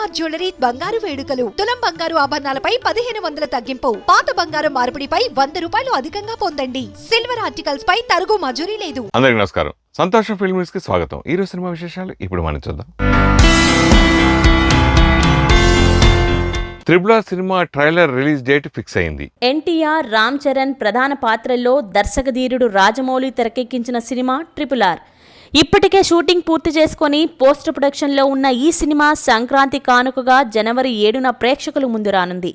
CMR jewellery బంగారు వేడుకలు తులం బంగారు ఆభరణాలపై 1500 తగ్గింపు. పాత బంగారం మార్పిడిపై 100 రూపాయలు అధికంగా పొందండి. సిల్వర్ ఆర్టికల్స్ పై తరుగు మజూరీ లేదు. అందరికీ నమస్కారం. సంతోషం ఫిల్మ్ న్యూస్ కి స్వాగతం. ఈ రోజు సినిమా విశేషాలు ఇప్పుడు మనం చూద్దాం. Triple R cinema trailer release date fix అయింది. ఎన్టీఆర్, రామ్ చరణ్ ప్రధాన పాత్రల్లో దర్శకధీరుడు రాజమౌళి తెరకెక్కించిన సినిమా ట్రిపుల్ ఆర్. ఇప్పటికే షూటింగ్ పూర్తి చేసుకుని పోస్ట్ ప్రొడక్షన్లో ఉన్న ఈ సినిమా సంక్రాంతి కానుకగా జనవరి 7న ప్రేక్షకుల ముందు రానుంది.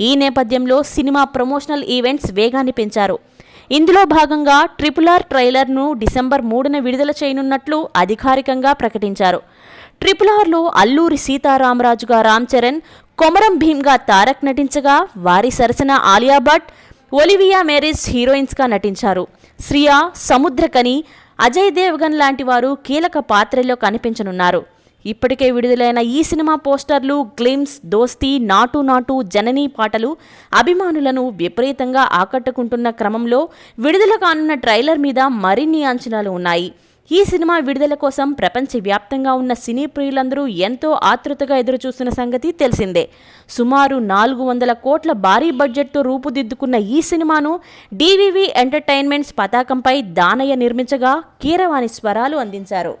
ఈ నేపథ్యంలో సినిమా ప్రమోషనల్ ఈవెంట్స్ వేగాన్ని పెంచారు. ఇందులో భాగంగా ట్రిపుల్ ఆర్ ట్రైలర్ను డిసెంబర్ 3న విడుదల చేయనున్నట్లు అధికారికంగా ప్రకటించారు. ట్రిపుల్ ఆర్లో అల్లూరి సీతారామరాజుగా రామ్ చరణ్, కొమరం భీమ్గా తారక్ నటించగా వారి సరసన ఆలియా భట్, ఒలివియా మేరీస్ హీరోయిన్స్గా నటించారు. శ్రియా, సముద్రకని, అజయ్ దేవ్గన్ లాంటి వారు కీలక పాత్రల్లో కనిపించనున్నారు. ఇప్పటికే విడుదలైన ఈ సినిమా పోస్టర్లు, గ్లిమ్స్, దోస్తీ, నాటు నాటు, జననీ పాటలు అభిమానులను విపరీతంగా ఆకట్టుకుంటున్న క్రమంలో విడుదల కానున్న ట్రైలర్ మీద మరిన్ని అంచనాలు ఉన్నాయి. ఈ సినిమా విడుదల కోసం ప్రపంచవ్యాప్తంగా ఉన్న సినీ ప్రియులందరూ ఎంతో ఆతృతగా ఎదురుచూస్తున్న సంగతి తెలిసిందే. సుమారు 400 కోట్ల భారీ బడ్జెట్తో రూపుదిద్దుకున్న ఈ సినిమాను డివివి ఎంటర్టైన్మెంట్స్ పతాకంపై దానయ్య నిర్మించగా కీరవాణి స్వరాలు అందించారు.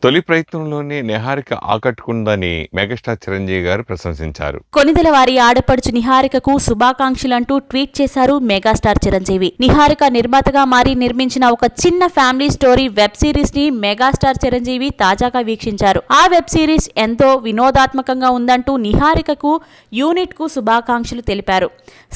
తొలి ప్రయత్నంలోనే నిహారిక ఆకట్టుకుందని మెగాస్టార్ చిరంజీవి గారు ప్రశంసించారు. కొనిదెల వారి ఆడపడుచు నిహారికకు శుభాకాంక్షలంటూ ట్వీట్ చేశారు మెగాస్టార్ చిరంజీవి. నిహారిక నిర్మాతగా మారి నిర్మించిన ఒక చిన్న ఫ్యామిలీ స్టోరీ వెబ్ సిరీస్ ని మెగాస్టార్ చిరంజీవి తాజాగా వీక్షించారు. ఆ వెబ్ సిరీస్ ఎంతో వినోదాత్మకంగా ఉందంటూ నిహారికకు, యూనిట్ కు శుభాకాంక్షలు తెలిపారు.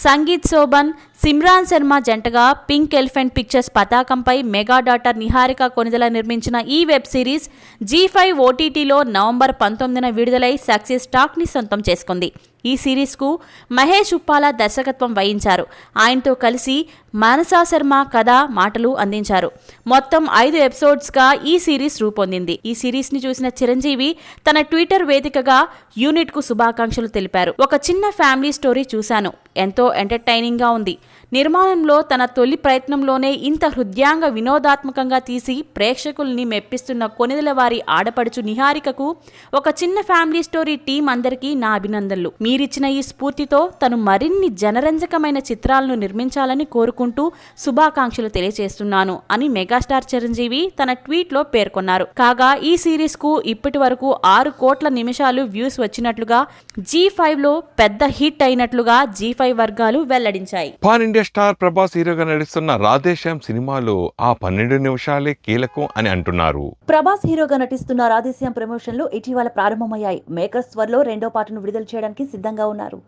సంగీత్ శోభన్, సిమ్రాన్ శర్మ జంటగా పింక్ ఎలిఫెంట్ పిక్చర్స్ పతాకంపై మెగా డాటర్ నిహారిక కొనిదెల నిర్మించిన ఈ వెబ్ సిరీస్ G5 ఓటీటీలో నవంబర్ 19న విడుదలై సక్సెస్ టాక్ ని సొంతం చేసుకుంది. ఈ సిరీస్కు మహేష్ ఉప్పాల దర్శకత్వం వహించారు. ఆయనతో కలిసి మానసా శర్మ కథ, మాటలు అందించారు. మొత్తం 5 ఎపిసోడ్స్గా ఈ సిరీస్ రూపొందింది. ఈ సిరీస్ని చూసిన చిరంజీవి తన ట్విట్టర్ వేదికగా యూనిట్కు శుభాకాంక్షలు తెలిపారు. ఒక చిన్న ఫ్యామిలీ స్టోరీ చూశాను, ఎంతో ఎంటర్టైనింగ్గా ఉంది. నిర్మాణంలో తన తొలి ప్రయత్నంలోనే ఇంత హృదయాంగ వినోదాత్మకంగా తీసి ప్రేక్షకుల్ని మెప్పిస్తున్న కొనిదెల వారి ఆడపడుచు నిహారికకు, ఒక చిన్న ఫ్యామిలీ స్టోరీ టీం అందరికీ నా అభినందనలు. మీరిచ్చిన ఈ స్ఫూర్తితో తను మరిన్ని జనరంజకమైన చిత్రాలను నిర్మించాలని కోరుకుంటూ శుభాకాంక్షలు తెలియజేస్తున్నాను అని మెగాస్టార్ చిరంజీవి తన ట్వీట్లో పేర్కొన్నారు. కాగా ఈ సిరీస్ కు ఇప్పటి వరకు 6 కోట్ల నిమిషాలు వ్యూస్ వచ్చినట్లుగా, G5లో పెద్ద హిట్ అయినట్లుగా G5 వర్గాలు వెల్లడించాయి. పాన్ ఇండియా స్టార్ ప్రభాస్ హీరోగా నటిస్తున్న రాధేశ్యామ్ సినిమాలో ఆ 12 నిమిషాలే కీలకం అని అంటున్నారు. ప్రభాస్ హీరోగా నటిస్తున్న రాధేశ్యామ్ ప్రమోషన్లు ఇటీవల ప్రారంభమయ్యాయి. మేకర్స్ త్వరలో 2వ పార్ట్ను విడుదల చేయడానికి సిద్ధంగా ఉన్నారు.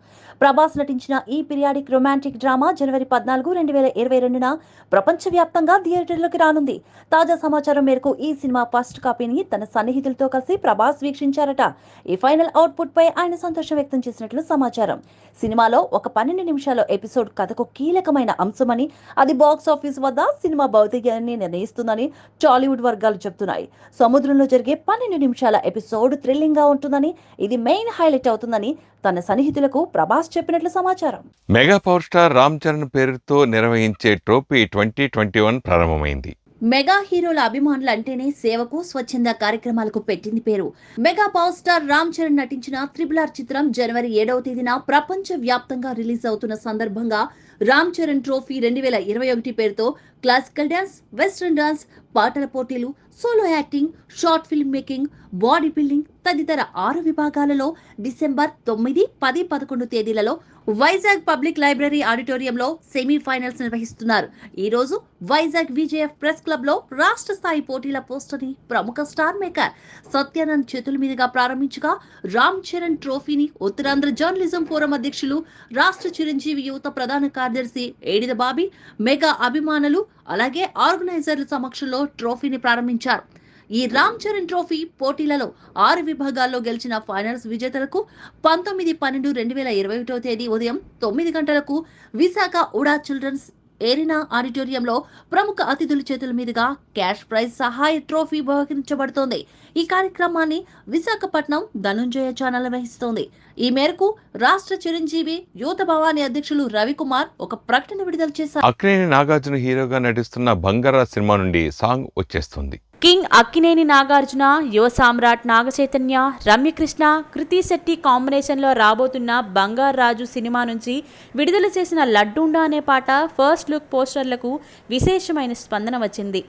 ప్రభాస్ నటించిన ఈ పీరియాడిక్ రొమాంటిక్ డ్రామా జనవరి 14, 2022న ప్రపంచవ్యాప్తంగా థియేటర్లోకి రానుంది. తాజా సమాచారం మేరకు ఈ సినిమా ఫస్ట్ కాపీని తన సన్నిహితులతో కలిసి ప్రభాస్ వీక్షించారట. ఈ ఫైనల్ అవుట్పుట్ పై ఆయన సంతోషం వ్యక్తం చేసినట్లు సమాచారం. సినిమాలో ఒక 12 నిమిషాల ఎపిసోడ్ కథకు కీలకమైన అంశమని, అది బాక్స్ ఆఫీస్ వద్ద సినిమా భౌతికాన్ని నిర్ణయిస్తుందని టాలీవుడ్ వర్గాలు చెబుతున్నాయి. సముద్రంలో జరిగే 12 నిమిషాల ఎపిసోడ్ థ్రిల్లింగ్ గా ఉంటుందని, ఇది మెయిన్ హైలైట్ అవుతుందని తన సన్నిహితులకు ప్రభాస్ చెప్పినట్లు సమాచారం. Mega power star Ram Charan పేరుతో నిర్వహించే ట్రోఫీ 2021 ప్రారంభమైంది. మెగా హీరోల అభిమానులు అంటేనే సేవకు, స్వచ్ఛంద కార్యక్రమాలకు పెట్టింది పేరు. Mega power star Ram Charan నటించిన త్రిబుల్ ఆర్ చిత్రం జనవరి 7వ తేదీన ప్రపంచ వ్యాప్తంగా రిలీజ్ అవుతున్న సందర్భంగా రామ్ చరణ్ ట్రోఫీ 2021 పేరుతో క్లాసికల్ డాన్స్, వెస్ట్రన్ డాన్స్, పాటల పోటీలు, solo acting, short film making, body building తదితర 6 విభాగాలలో డిసెంబర్ 9, 10, 11 తేదీలలో వైజాగ్ పబ్లిక్ లైబ్రరీ ఆడిటోరియంలో సెమీఫైనల్స్ నిర్వహిస్తున్నారు. ఈ రోజు వైజాగ్ విజేఎఫ్ ప్రెస్ క్లబ్ లో రాష్ట్ర స్థాయి పోటీల పోస్టర్ ని ప్రముఖ స్టార్ మేకర్ సత్యానంద్ చేతుల మీదుగా ప్రారంభించగా, రామ్ చరణ్ ట్రోఫీని ఉత్తరాంధ్ర జర్నలిజం ఫోరం అధ్యక్షులు, రాష్ట్ర చిరంజీవి యువత ప్రధాన కార్యదర్శి ఏడిద బాబీ, మెగా అభిమానులు అలాగే ఆర్గనైజర్ల సమక్షంలో ట్రోఫీని ప్రారంభించారు. ఈ రామ్ చరణ్ ట్రోఫీ పోటీలలో 6 విభాగాల్లో గెలిచిన ఫైనల్స్ విజేతలకు 19, 12, 2021 తేదీ ఉదయం 9 గంటలకు విశాఖ ఉడా చిల్డ్రన్స్ ఏరినా ఆడిటోరియంలో ప్రముఖ అతిథుల చేతుల మీదుగా క్యాష్ ప్రైజ్ సహాయ ట్రోఫీ బహుకరించబడుతోంది. ఈ కార్యక్రమాన్ని విశాఖపట్నం ధనుంజయ ఛానల్ వహిస్తోంది. ఈ మేరకు రాష్ట్ర చిరంజీవి యూత భవానీ అధ్యక్షులు రవికుమార్ ఒక ప్రకటన విడుదల చేశారు. అక్కినేని నాగార్జున హీరోగా నటిస్తున్న బంగారా సినిమా నుండి సాంగ్ వచ్చేస్తుంది. కింగ్ అక్కినేని నాగార్జున, యువ సామ్రాట్ నాగచైతన్య, రమ్యకృష్ణ, కృతి శెట్టి కాంబినేషన్లో రాబోతున్న బంగారు రాజు సినిమా నుంచి విడుదల చేసిన లడ్డూండా అనే పాట ఫస్ట్ లుక్ పోస్టర్లకు విశేషమైన స్పందన వచ్చింది.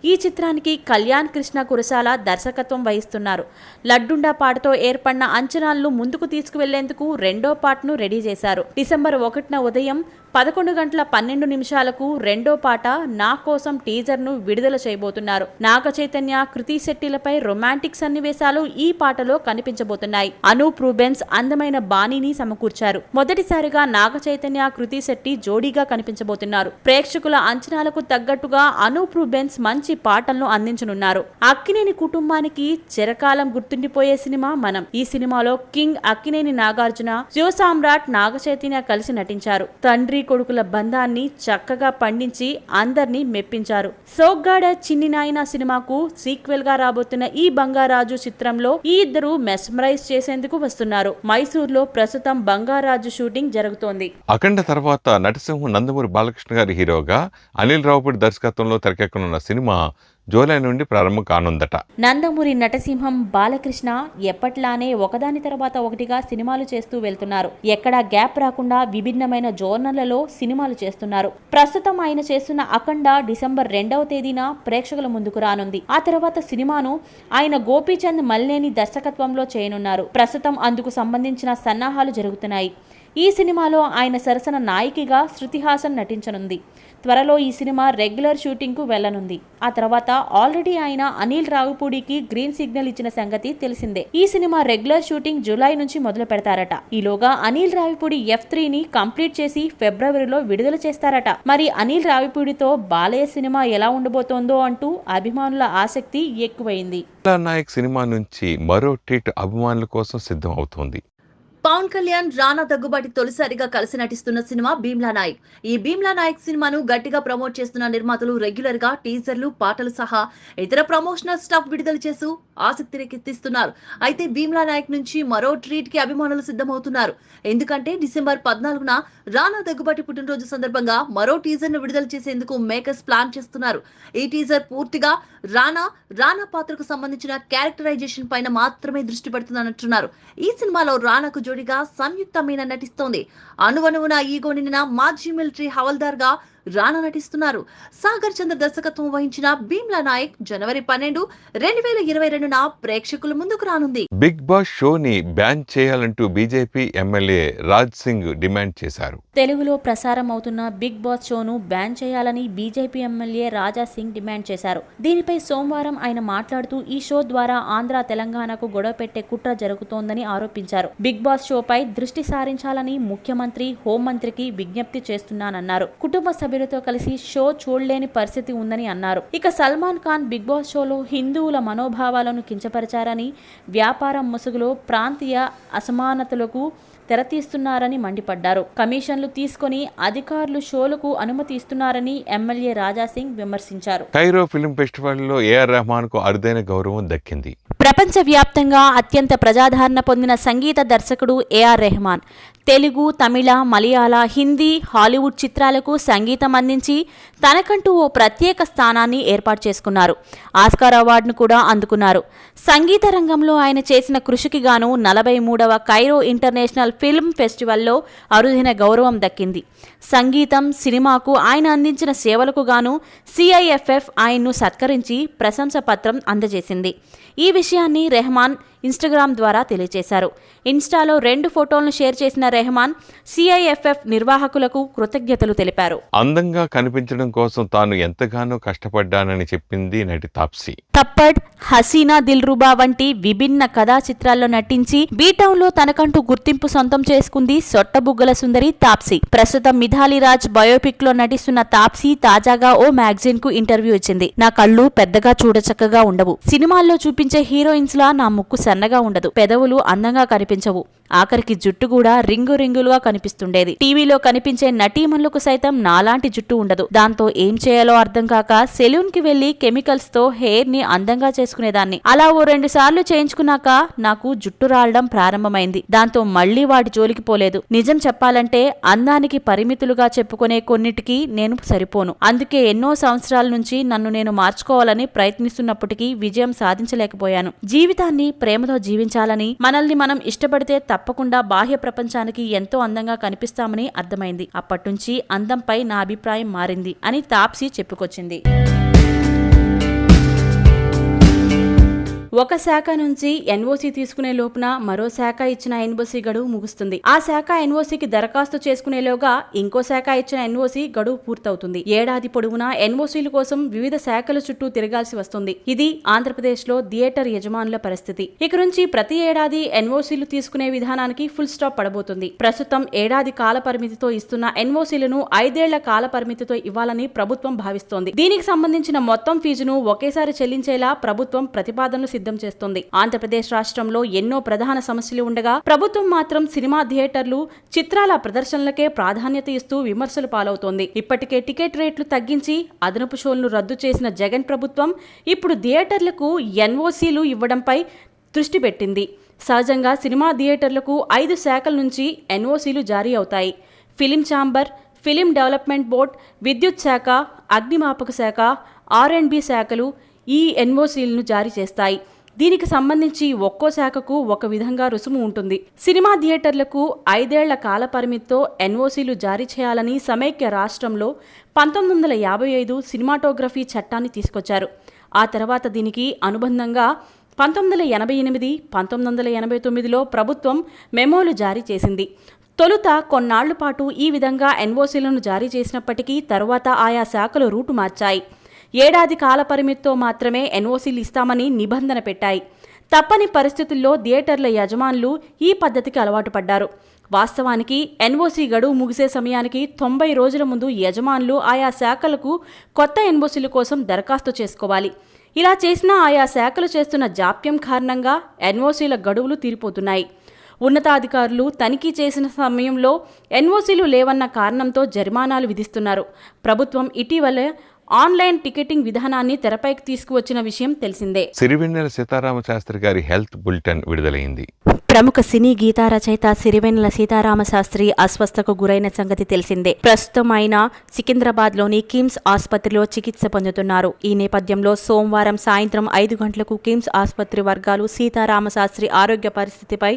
ఈ చిత్రానికి కళ్యాణ్ కృష్ణ కురసాల దర్శకత్వం వహిస్తున్నారు. లడ్డుండా పాటతో ఏర్పడిన అంచనాలను ముందుకు తీసుకువెళ్లేందుకు రెండో పాటను రెడీ చేశారు. డిసెంబర్ 1న ఉదయం 11:12 రెండో పాట నా కోసం టీజర్ను విడుదల చేయబోతున్నారు. నాగ చైతన్య, కృతి శెట్టిలపై రొమాంటిక్ సన్నివేశాలు ఈ పాటలో కనిపించబోతున్నాయి. అనూప్ రూబెన్స్ అందమైన బాణీని సమకూర్చారు. మొదటిసారిగా నాగ చైతన్య, కృతి శెట్టి జోడీగా కనిపించబోతున్నారు. ప్రేక్షకుల అంచనాలకు తగ్గట్టుగా అనూప్ రూబెన్స్ మంచి పాటలను అందించనున్నారు. అక్కినేని కుటుంబానికి చిరకాలం గుర్తుండిపోయే సినిమా మనం. ఈ సినిమాలో కింగ్ అక్కినేని నాగార్జున, యువ సామ్రాట్ నాగ చైతన్య కలిసి నటించారు. తండ్రి కొడుకుల బంధాన్ని చక్కగా పండించి అందర్నీ మెప్పించారు. సోగ్గాడ చిన్ని నాయన సినిమాకు సీక్వెల్ గా రాబోతున్న ఈ బంగారాజు చిత్రంలో ఈ ఇద్దరు మెస్మరైజ్ చేసేందుకు వస్తున్నారు. మైసూర్లో ప్రస్తుతం బంగారాజు షూటింగ్ జరుగుతోంది. అఖండ తర్వాత నటసింహం నందమూరి బాలకృష్ణ గారి హీరోగా అనిల్ రావుపూడి దర్శకత్వంలో తెరకెక్కనున్న సినిమా జూలై నుండి ప్రారంభం కానుందట. నందమూరి నటసింహం బాలకృష్ణ ఎప్పట్లానే ఒకదాని తర్వాత ఒకటిగా సినిమాలు చేస్తూ వెళ్తున్నారు. ఎక్కడా గ్యాప్ రాకుండా విభిన్నమైన జోనర్లలో సినిమాలు చేస్తున్నారు. ప్రస్తుతం ఆయన చేస్తున్న అఖండ డిసెంబర్ 2వ తేదీన ప్రేక్షకుల ముందుకు రానుంది. ఆ తర్వాత సినిమాను ఆయన గోపీచంద్ మల్లేని దర్శకత్వంలో చేయనున్నారు. ప్రస్తుతం అందుకు సంబంధించిన సన్నాహాలు జరుగుతున్నాయి. ఈ సినిమాలో ఆయన సరసన నాయికగా శృతి హాసన్ నటించనుంది. త్వరలో ఈ సినిమా రెగ్యులర్ షూటింగ్ కు వెళ్లనుంది. ఆ తర్వాత ఆల్రెడీ ఆయన అనిల్ రావిపూడికి గ్రీన్ సిగ్నల్ ఇచ్చిన సంగతి తెలిసిందే. ఈ సినిమా రెగ్యులర్ షూటింగ్ జూలై నుంచి మొదలు పెడతారట. ఈలోగా అనిల్ రావిపూడి F3ని కంప్లీట్ చేసి ఫిబ్రవరిలో విడుదల చేస్తారట. మరి అనిల్ రావిపూడితో బాలయ్య సినిమా ఎలా ఉండబోతోందో అంటూ అభిమానుల ఆసక్తి ఎక్కువైంది. నాయక్ సినిమా నుంచి మరో ట్రీట్ అభిమానుల కోసం సిద్ధం అవుతోంది. పవన్ కళ్యాణ్, రానా దగ్గుబాటి తొలిసారిగా కలిసి నటిస్తున్న సినిమా భీమ్లా నాయక్. ఈ భీమ్లా నాయక్ సినిమాను గట్టిగా ప్రమోట్ చేస్తున్న నిర్మాతలు రెగ్యులర్ గా టీజర్లు, పాటలు సహా ఇతర ప్రమోషనల్ స్టఫ్ విడుదల చేస్తూ ఆసక్తి రేకెత్తిస్తున్నారు. అయితే భీమ్లా నాయక్ నుంచి మరో ట్రీట్ కి అభిమానులు సిద్ధమవుతున్నారు. ఎందుకంటే డిసెంబర్ 14న రానా దగ్గుబాటి పుట్టినరోజు సందర్భంగా మరో టీజర్ ను విడుదల చేసేందుకు మేకర్స్ ప్లాన్ చేస్తున్నారు. ఈ టీజర్ పూర్తిగా రానా పాత్రకు సంబంధించిన క్యారెక్టరైజేషన్ పైన మాత్రమే దృష్టి పెడుతుందనంటున్నారు. ఈ సినిమాలో రానాకు జోడిగా సంయుక్త మీనన్ నటిస్తోంది. అణువణువున ఈగో నిండిన మాజీ మిలిటరీ హవల్దార్ గా రానా నటిస్తున్నారు. సాగర్ చంద్ర దర్శకత్వం వహించిన భీమ్లా నాయక్ జనవరి 12, 2022న ప్రేక్షకుల ముందుకు రానుంది. బిగ్ బాస్ షోని బ్యాన్ చేయాలంటూ BJP MLA Raj Singh demand చేశారు. తెలుగులో ప్రసారం అవుతున్న బిగ్ బాస్ షోను బ్యాన్ చేయాలని BJP MLA Raja Singh demand చేశారు. దీనిపై సోమవారం ఆయన మాట్లాడుతూ ఈ షో ద్వారా ఆంధ్ర, తెలంగాణకు గొడవ పెట్టే కుట్ర జరుగుతోందని ఆరోపించారు. బిగ్ బాస్ షోపై దృష్టి సారించాలని ముఖ్యమంత్రి, హోంమంత్రికి విజ్ఞప్తి చేస్తున్నానన్నారు. కుటుంబ సభ్యులతో కలిసి షో చూడలేని పరిస్థితి ఉందని అన్నారు. ఇక సల్మాన్ ఖాన్ బిగ్ బాస్ షోలో హిందువుల మనోభావాలను కించపరిచారని, వ్యాపారం ముసుగులో ప్రాంతీయ అసమానతలకు తెరతీస్తున్నారని మండిపడ్డారు. కమిషన్లు తీసుకొని అధికారులు షోలకు అనుమతి ఇస్తున్నారని ఎమ్మెల్యే రాజాసింగ్ విమర్శించారు. కైరో ఫిల్మ్ ఫెస్టివల్లో ఏఆర్ రెహమాన్ కు అరుదైన గౌరవం దక్కింది. ప్రపంచవ్యాప్తంగా అత్యంత ప్రజాదరణ పొందిన సంగీత దర్శకుడు ఏఆర్ రెహమాన్ తెలుగు, తమిళ, మలయాళ, హిందీ, హాలీవుడ్ చిత్రాలకు సంగీతం అందించి తనకంటూ ఓ ప్రత్యేక స్థానాన్ని ఏర్పాటు చేసుకున్నారు. ఆస్కార్ అవార్డును కూడా అందుకున్నారు. సంగీత రంగంలో ఆయన చేసిన కృషికి గాను 43వ కైరో ఇంటర్నేషనల్ ఫిల్మ్ ఫెస్టివల్లో అరుదైన గౌరవం దక్కింది. సంగీతం, సినిమాకు ఆయన అందించిన సేవలకు గాను CIFF ఆయన్ను సత్కరించి ప్రశంస పత్రం అందజేసింది. ఈ విషయాన్ని రెహమాన్ ఇన్స్టాగ్రామ్ ద్వారా తెలియజేశారు. ఇన్స్టాలో 2 ఫోటోలను షేర్ చేసిన రెహమాన్ CIFF నిర్వాహకులకు కృతజ్ఞతలు తెలిపారు. అందంగా కనిపించడం కోసం తాను ఎంతగానో కష్టపడ్డానని చెప్పింది నటి తాప్సీ. తప్పడ్, హసీనా దిల్రుబా వంటి విభిన్న కథా చిత్రాల్లో నటించి బీటౌన్లో తనకంటూ గుర్తింపు సొంతం చేసుకుంది సొట్టబుగ్గల సుందరి తాప్సీ. ప్రస్తుతం మిథాలీ రాజ్ బయోపిక్ లో నటిస్తున్న తాప్సీ తాజాగా ఓ మ్యాగజైన్ కు ఇంటర్వ్యూ ఇచ్చింది. నా కళ్ళు పెద్దగా చూడచక్కగా ఉండవు. సినిమాల్లో చూపించే హీరోయిన్స్ లా నా ముక్కు సన్నగా ఉండదు. పెదవులు అందంగా కనిపించవు. ఆఖరికి జుట్టు కూడా రింగులుగా కనిపిస్తుండేది. టీవీలో కనిపించే నటీమణులకు సైతం నాలాంటి జుట్టు ఉండదు. దాంతో ఏం చేయాలో అర్థం కాక సెలూన్ కి వెళ్లి కెమికల్స్ తో హెయిర్ ని అందంగా చేసుకునేదాన్ని. అలా ఓ 2 సార్లు చేయించుకున్నాక నాకు జుట్టు రాలడం ప్రారంభమైంది. దాంతో మళ్లీ వాటి జోలికి పోలేదు. నిజం చెప్పాలంటే అందానికి పరిమితులుగా చెప్పుకునే కొన్నిటికి నేను సరిపోను. అందుకే ఎన్నో సంవత్సరాల నుంచి నన్ను నేను మార్చుకోవాలని ప్రయత్నిస్తున్నప్పటికీ విజయం సాధించలేకపోయాను. జీవితాన్ని ప్రేమతో జీవించాలని, మనల్ని మనం ఇష్టపడితే తప్పకుండా బాహ్య ప్రపంచానికి ఎంతో అందంగా కనిపిస్తామని అర్థమైంది. అప్పట్నుంచి అందంపై నా అభిప్రాయం మారింది అని తాప్సీ చెప్పుకొచ్చింది. ఒక శాఖ నుంచి ఎన్ఓసీ తీసుకునే లోపున మరో శాఖ ఇచ్చిన ఎన్ఓసీ గడువు ముగుస్తుంది. ఆ శాఖ ఎన్ఓసీకి దరఖాస్తు చేసుకునేలోగా ఇంకో శాఖ ఇచ్చిన ఎన్ఓసీ గడువు పూర్తవుతుంది. ఏడాది పొడవునా ఎన్ఓసీల కోసం వివిధ శాఖల చుట్టూ తిరగాల్సి వస్తుంది. ఇది ఆంధ్రప్రదేశ్ లో థియేటర్ యజమానుల పరిస్థితి. ఇక నుంచి ప్రతి ఏడాది ఎన్ఓసీలు తీసుకునే విధానానికి ఫుల్ స్టాప్ పడబోతుంది. ప్రస్తుతం ఏడాది కాల పరిమితితో ఇస్తున్న ఎన్ఓసీలను 5 ఏళ్ల కాల పరిమితితో ఇవ్వాలని ప్రభుత్వం భావిస్తోంది. దీనికి సంబంధించిన మొత్తం ఫీజును ఒకేసారి చెల్లించేలా ప్రభుత్వం ప్రతిపాదనలు సిద్ధం చేస్తోంది. ఆంధ్రప్రదేశ్ రాష్ట్రంలో ఎన్నో ప్రధాన సమస్యలు ఉండగా ప్రభుత్వం మాత్రం సినిమా థియేటర్లు, చిత్రాల ప్రదర్శనలకే ప్రాధాన్యత ఇస్తూ విమర్శలు పాలవుతోంది. ఇప్పటికే టికెట్ రేట్లు తగ్గించి అదనపు షోలను రద్దు చేసిన జగన్ ప్రభుత్వం ఇప్పుడు థియేటర్లకు ఎన్ఓసీలు ఇవ్వడంపై దృష్టి పెట్టింది. సహజంగా సినిమా థియేటర్లకు 5 శాఖల నుంచి ఎన్ఓసీలు జారీ అవుతాయి. Film chamber, film development board, విద్యుత్ శాఖ, అగ్నిమాపక శాఖ, R&B శాఖలు ఈ ఎన్ఓసీలను జారీ చేస్తాయి. దీనికి సంబంధించి ఒక్కో శాఖకు ఒక విధంగా రుసుము ఉంటుంది. సినిమా థియేటర్లకు 5 ఏళ్ల కాల పరిమితితో ఎన్ఓసీలు జారీ చేయాలని సమైక్య రాష్ట్రంలో 1955 సినిమాటోగ్రఫీ చట్టాన్ని తీసుకొచ్చారు. ఆ తర్వాత దీనికి అనుబంధంగా 1988, 1989లో ప్రభుత్వం మెమోలు జారీ చేసింది. తొలుత కొన్నాళ్ల పాటు ఈ విధంగా ఎన్ఓసీలను జారీ చేసినప్పటికీ తరువాత ఆయా శాఖలు రూటు మార్చాయి. ఏడాది కాల పరిమితితో మాత్రమే ఎన్ఓసీలు ఇస్తామని నిబంధన పెట్టాయి. తప్పని పరిస్థితుల్లో థియేటర్ల యజమానులు ఈ పద్ధతికి అలవాటు పడ్డారు. వాస్తవానికి ఎన్ఓసీ గడువు ముగిసే సమయానికి 90 రోజుల ముందు యజమానులు ఆయా శాఖలకు కొత్త ఎన్ఓసీల కోసం దరఖాస్తు చేసుకోవాలి. ఇలా చేసినా ఆయా శాఖలు చేస్తున్న జాప్యం కారణంగా ఎన్ఓసీల గడువులు తీరిపోతున్నాయి. ఉన్నతాధికారులు తనిఖీ చేసిన సమయంలో ఎన్ఓసీలు లేవన్న కారణంతో జరిమానాలు విధిస్తున్నారు. ప్రభుత్వం ఇటీవల ఆన్లైన్ టికెటింగ్ విధానాన్ని తెరపైకి తీసుకువచ్చిన విషయం తెలిసిందే. సిరివెన్నెల సీతారామ శాస్త్రి గారి హెల్త్ బులెటిన్ విడుదలైంది. ప్రముఖ సినీ గీతా రచయిత సిరివెన్నెల సీతారామ శాస్త్రి అస్వస్థకు గురైన సంగతి తెలిసిందే. ప్రస్తుతం ఆయన సికింద్రాబాద్లోని కిమ్స్ ఆసుపత్రిలో చికిత్స పొందుతున్నారు. ఈ నేపథ్యంలో సోమవారం సాయంత్రం 5 గంటలకు కిమ్స్ ఆసుపత్రి వర్గాలు సీతారామ శాస్త్రి ఆరోగ్య పరిస్థితిపై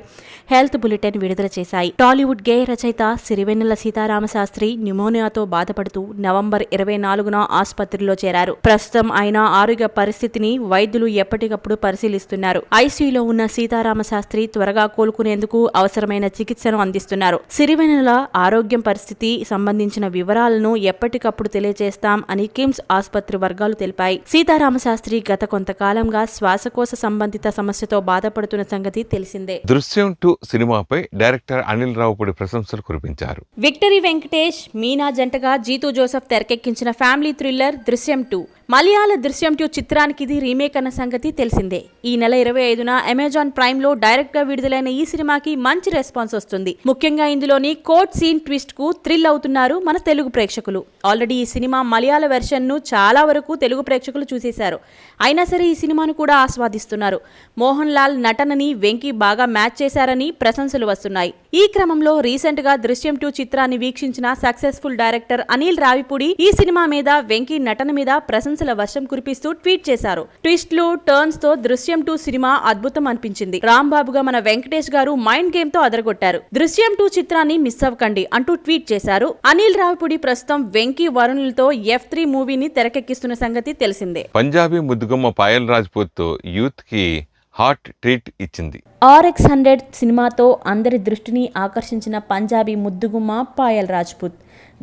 హెల్త్ బులెటిన్ విడుదల చేశాయి. టాలీవుడ్ గేయ రచయిత సిరివెన్నెల సీతారామ శాస్త్రి న్యూమోనియాతో బాధపడుతూ నవంబర్ 24న ఆసుపత్రిలో చేరారు. ప్రస్తుతం ఆయన ఆరోగ్య పరిస్థితిని వైద్యులు ఎప్పటికప్పుడు పరిశీలిస్తున్నారు. ఐసీయూలో ఉన్న సీతారామ శాస్త్రి త్వరగా కోలుకునేందుకు అవసరమైన చికిత్సను అందిస్తున్నారు. సిరివెన్నెల ఆరోగ్యం పరిస్థితి సంబంధించిన వివరాలను ఎప్పటికప్పుడు తెలియజేస్తాం అని కిమ్స్ ఆసుపత్రి వర్గాలు తెలిపాయి. సీతారామ శాస్త్రి గత కొంతకాలంగా శ్వాసకోశ సంబంధిత సమస్యతో బాధపడుతున్న సంగతి తెలిసిందే. దృశ్యం 2 సినిమాపై డైరెక్టర్ అనిల్ రావుపూడి ప్రశంసలు కురిపించారు. విక్టరీ వెంకటేష్, మీనా జంటగా జీతూ జోసెఫ్ తెరకెక్కించిన ఫ్యామిలీ థ్రిల్లర్ దృశ్యం 2. మలయాళ దృశ్యం 2 చిత్రానికి ఇది రీమేక్ అన్న సంగతి తెలిసిందే. ఈ నెల 25న అమెజాన్ ప్రైమ్ లో డైరెక్ట్ గా విడుదలైన ఈ సినిమాకి మంచి రెస్పాన్స్ వస్తుంది. ముఖ్యంగా ఇందులోని కోర్ట్ సీన్ ట్విస్ట్ కు థ్రిల్ అవుతున్నారు మన తెలుగు ప్రేక్షకులు. ఆల్రెడీ ఈ సినిమా మలయాళ వెర్షన్ ను చాలా వరకు తెలుగు ప్రేక్షకులు చూసేశారు. అయినా సరే ఈ సినిమాను కూడా ఆస్వాదిస్తున్నారు. మోహన్ లాల్ నటనని వెంకీ బాగా మ్యాచ్ చేశారని ప్రశంసలు వస్తున్నాయి. ఈ క్రమంలో రీసెంట్ గా దృశ్యం 2 చిత్రాన్ని వీక్షించిన సక్సెస్ఫుల్ డైరెక్టర్ అనిల్ రావిపూడి ఈ సినిమా మీద వెంకీ నటన మీద ప్రశంసల వర్షం కురిపిస్తూ ట్వీట్ చేశారు. ట్విస్ట్లు, టర్న్స్ తో దృశ్యం 2 సినిమా అద్భుతం అనిపించింది. రాంబాబుగా మన వెంకటేష్ గారు మైండ్ గేమ్ తో అదరగొట్టారు. దృశ్యం 2 చిత్రాన్ని మిస్ అవ్వకండి అంటూ ట్వీట్ చేశారు. అనిల్ రావిపూడి ప్రస్తుతం వెంకీ వరుణులతో F3 మూవీని తెరకెక్కిస్తున్న సంగతి తెలిసిందే. పంజాబీ ముద్దుగుమ్మ పాయల్ రాజ్పూత్ యూత్ కి హాట్ ట్రీట్ ఇచ్చింది. RX100 సినిమాతో అందరి దృష్టిని ఆకర్షించిన పంజాబీ ముద్దుగుమ్మ పాయల్ రాజ్పూత్.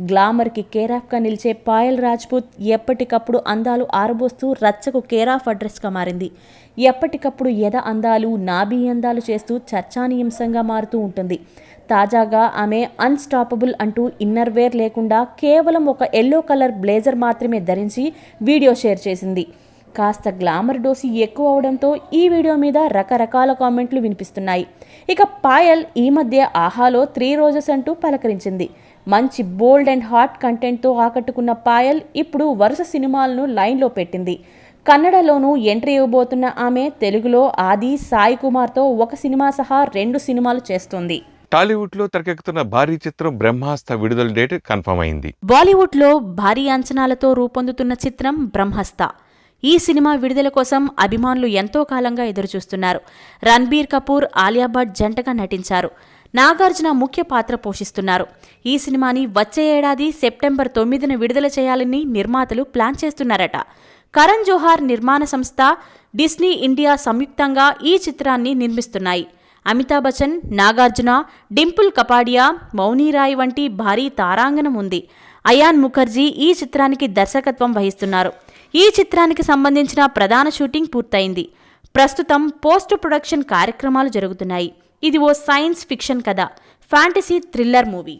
గ్లామర్ కి కేరాఫ్ గా నిలిచే పాయల్ రాజ్పూత్ ఎప్పటికప్పుడు అందాలు ఆరబోస్తూ రచ్చకు కేరాఫ్ అడ్రస్ గా మారింది. ఎప్పటికప్పుడు ఎద అందాలు, నాభి అందాలు చేస్తూ చర్చానీయాంశంగా మారుతూ ఉంటుంది. తాజాగా ఆమె అన్స్టాపబుల్ అంటూ ఇన్నర్ వేర్ లేకుండా కేవలం ఒక ఎల్లో కలర్ బ్లేజర్ మాత్రమే ధరించి వీడియో షేర్ చేసింది. కాస్త గ్లామర్ డోసు ఎక్కువ అవడంతో ఈ వీడియో మీద రకరకాల కామెంట్లు వినిపిస్తున్నాయి. ఇక పాయల్ ఈ మధ్య ఆహాలో 3 రోజెస్ అంటూ పలకరించింది. మంచి బోల్డ్ అండ్ హాట్ కంటెంట్తో ఆకట్టుకున్న పాయల్ ఇప్పుడు వరుస సినిమాలను లైన్లో పెట్టింది. కన్నడలోనూ ఎంట్రీ ఇవ్వబోతున్న ఆమె తెలుగులో ఆది, సాయి కుమార్తో ఒక సినిమా సహా 2 సినిమాలు చేస్తోంది. టాలీవుడ్లో తెరకెక్కుతున్న భారీ చిత్రం బ్రహ్మాస్త్ర విడుదల డేట్ కన్ఫర్మ్ అయింది. బాలీవుడ్లో భారీ అంచనాలతో రూపొందుతున్న చిత్రం బ్రహ్మాస్త్ర. ఈ సినిమా విడుదల కోసం అభిమానులు ఎంతో కాలంగా ఎదురుచూస్తున్నారు. రణ్బీర్ కపూర్, ఆలియా భట్ జంటగా నటించారు. నాగార్జున ముఖ్య పాత్ర పోషిస్తున్నారు. ఈ సినిమాని వచ్చే ఏడాది సెప్టెంబర్ 9న విడుదల చేయాలని నిర్మాతలు ప్లాన్ చేస్తున్నారట. కరణ్ జోహార్ నిర్మాణ సంస్థ డిస్నీ ఇండియా సంయుక్తంగా ఈ చిత్రాన్ని నిర్మిస్తున్నాయి. అమితాబ్ బచ్చన్, నాగార్జున, డింపుల్ కపాడియా, మౌనీరాయ్ వంటి భారీ తారాంగణం ఉంది. అయాన్ ముఖర్జీ ఈ చిత్రానికి దర్శకత్వం వహిస్తున్నారు. ఈ చిత్రానికి సంబంధించిన ప్రధాన షూటింగ్ పూర్తయింది. ప్రస్తుతం పోస్ట్ ప్రొడక్షన్ కార్యక్రమాలు జరుగుతున్నాయి. ఇది ఓ సైన్స్ ఫిక్షన్ కథ, fantasy thriller movie.